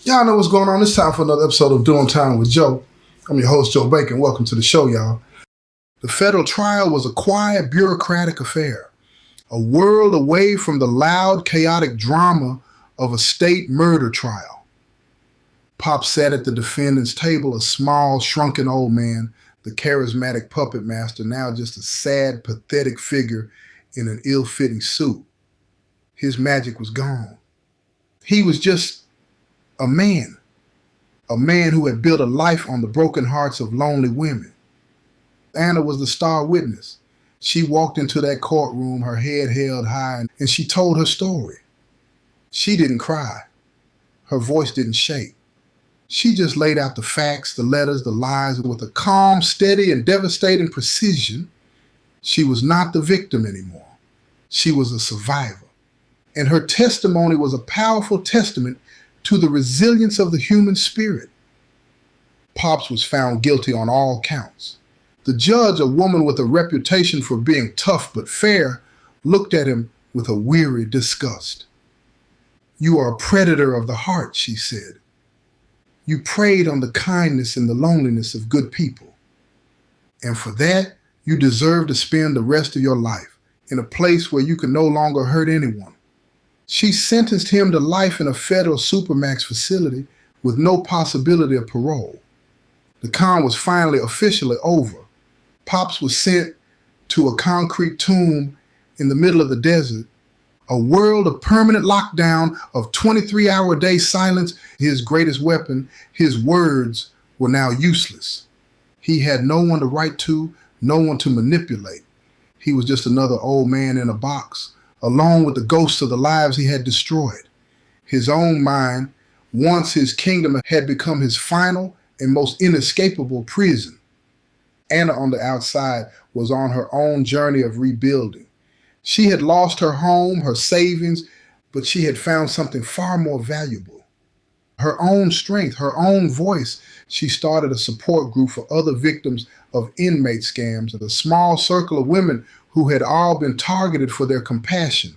Y'all know what's going on. It's time for another episode of Doing Time with Joe. I'm your host, Joe Bacon. Welcome to the show, y'all. The federal trial was a quiet, bureaucratic affair, a world away from the loud, chaotic drama of a state murder trial. Pop sat at the defendant's table, a small, shrunken old man, the charismatic puppet master, now just a sad, pathetic figure in an ill-fitting suit. His magic was gone. He was just a man who had built a life on the broken hearts of lonely women. Anna was the star witness. She walked into that courtroom, her head held high, and she told her story. She didn't cry. Her voice didn't shake. She just laid out the facts, the letters, the lies with a calm, steady, and devastating precision. She was not the victim anymore. She was a survivor. And her testimony was a powerful testament to the resilience of the human spirit. Pops was found guilty on all counts. The judge, a woman with a reputation for being tough but fair, looked at him with a weary disgust. "You are a predator of the heart," she said. "You preyed on the kindness and the loneliness of good people. And for that, you deserve to spend the rest of your life in a place where you can no longer hurt anyone." She sentenced him to life in a federal supermax facility with no possibility of parole. The con was finally officially over. Pops was sent to a concrete tomb in the middle of the desert, a world of permanent lockdown, of 23-hour-a-day silence. His greatest weapon, his words, were now useless. He had no one to write to, no one to manipulate. He was just another old man in a box, along with the ghosts of the lives he had destroyed. His own mind, once his kingdom, had become his final and most inescapable prison. Anna, on the outside, was on her own journey of rebuilding. She had lost her home, her savings, but she had found something far more valuable. Her own strength, her own voice. She started a support group for other victims of inmate scams, and a small circle of women who had all been targeted for their compassion.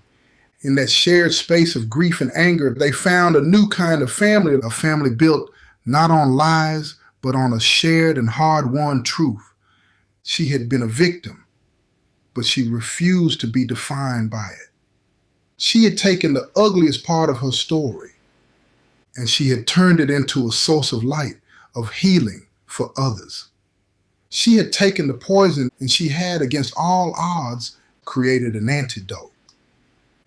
In that shared space of grief and anger, they found a new kind of family, a family built not on lies, but on a shared and hard-won truth. She had been a victim, but she refused to be defined by it. She had taken the ugliest part of her story, and she had turned it into a source of light, of healing for others. She had taken the poison, and she had, against all odds, created an antidote.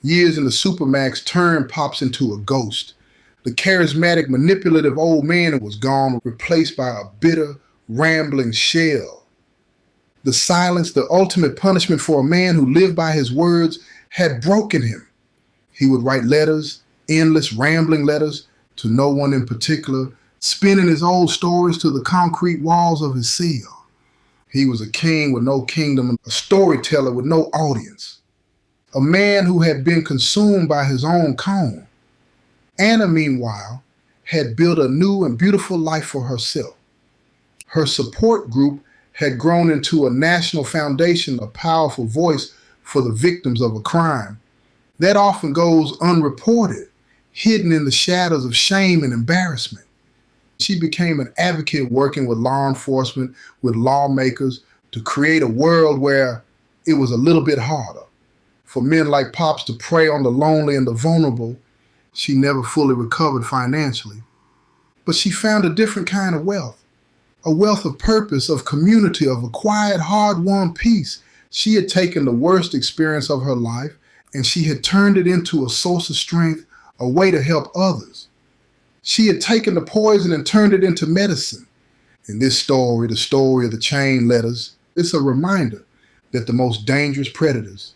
Years in the supermax turned Pops into a ghost. The charismatic, manipulative old man was gone, replaced by a bitter, rambling shell. The silence, the ultimate punishment for a man who lived by his words, had broken him. He would write letters, endless, rambling letters, to no one in particular, spinning his old stories to the concrete walls of his cell. He was a king with no kingdom, a storyteller with no audience, a man who had been consumed by his own calm. Anna, meanwhile, had built a new and beautiful life for herself. Her support group had grown into a national foundation, a powerful voice for the victims of a crime that often goes unreported, hidden in the shadows of shame and embarrassment. She became an advocate, working with law enforcement, with lawmakers, to create a world where it was a little bit harder for men like Pops to prey on the lonely and the vulnerable. She never fully recovered financially, but she found a different kind of wealth, a wealth of purpose, of community, of a quiet, hard-won peace. She had taken the worst experience of her life, and she had turned it into a source of strength, a way to help others. She had taken the poison and turned it into medicine. In this story, the story of the chain letters, it's a reminder that the most dangerous predators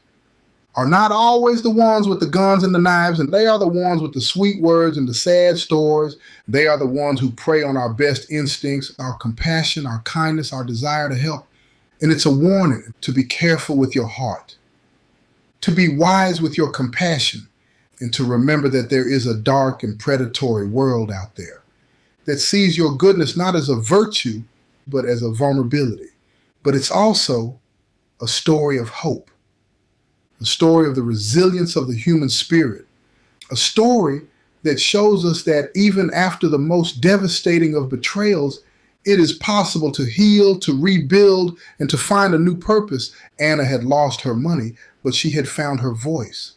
are not always the ones with the guns and the knives, and they are the ones with the sweet words and the sad stories. They are the ones who prey on our best instincts, our compassion, our kindness, our desire to help. And it's a warning to be careful with your heart, to be wise with your compassion, and to remember that there is a dark and predatory world out there that sees your goodness not as a virtue, but as a vulnerability. But it's also a story of hope, a story of the resilience of the human spirit, a story that shows us that even after the most devastating of betrayals, it is possible to heal, to rebuild, and to find a new purpose. Anna had lost her money, but she had found her voice.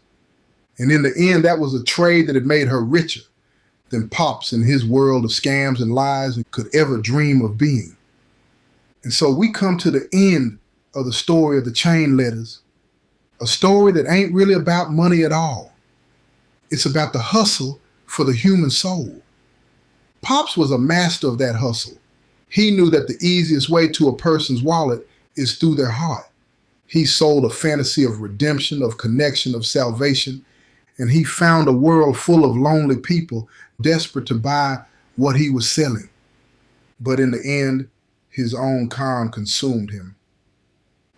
And in the end, that was a trade that had made her richer than Pops in his world of scams and lies could ever dream of being. And so we come to the end of the story of the chain letters, a story that ain't really about money at all. It's about the hustle for the human soul. Pops was a master of that hustle. He knew that the easiest way to a person's wallet is through their heart. He sold a fantasy of redemption, of connection, of salvation, and he found a world full of lonely people desperate to buy what he was selling. But in the end, his own con consumed him.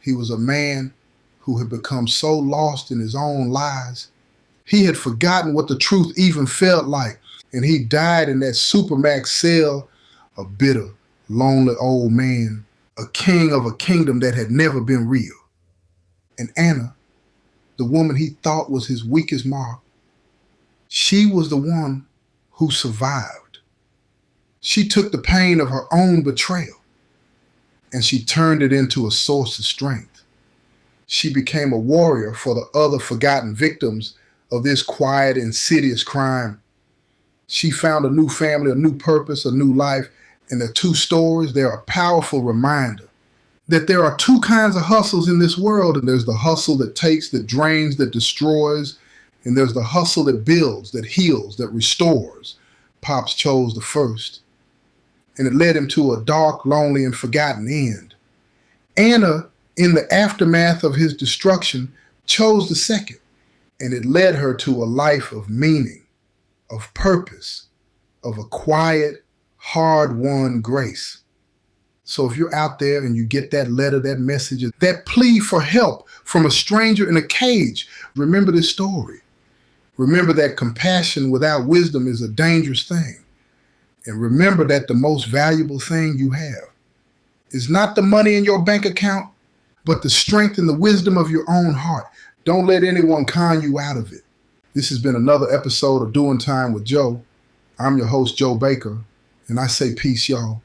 He was a man who had become so lost in his own lies, he had forgotten what the truth even felt like, and he died in that supermax cell, a bitter, lonely old man, a king of a kingdom that had never been real. And Anna, the woman he thought was his weakest mark, she was the one who survived. She took the pain of her own betrayal and she turned it into a source of strength. She became a warrior for the other forgotten victims of this quiet, insidious crime. She found a new family, a new purpose, a new life, and the two stories, they're a powerful reminder that there are two kinds of hustles in this world, and there's the hustle that takes, that drains, that destroys, and there's the hustle that builds, that heals, that restores. Pops chose the first, and it led him to a dark, lonely, and forgotten end. Anna, in the aftermath of his destruction, chose the second, and it led her to a life of meaning, of purpose, of a quiet, hard-won grace. So if you're out there and you get that letter, that message, that plea for help from a stranger in a cage, remember this story. Remember that compassion without wisdom is a dangerous thing. And remember that the most valuable thing you have is not the money in your bank account, but the strength and the wisdom of your own heart. Don't let anyone con you out of it. This has been another episode of Doing Time with Joe. I'm your host, Joe Baker, and I say peace, y'all.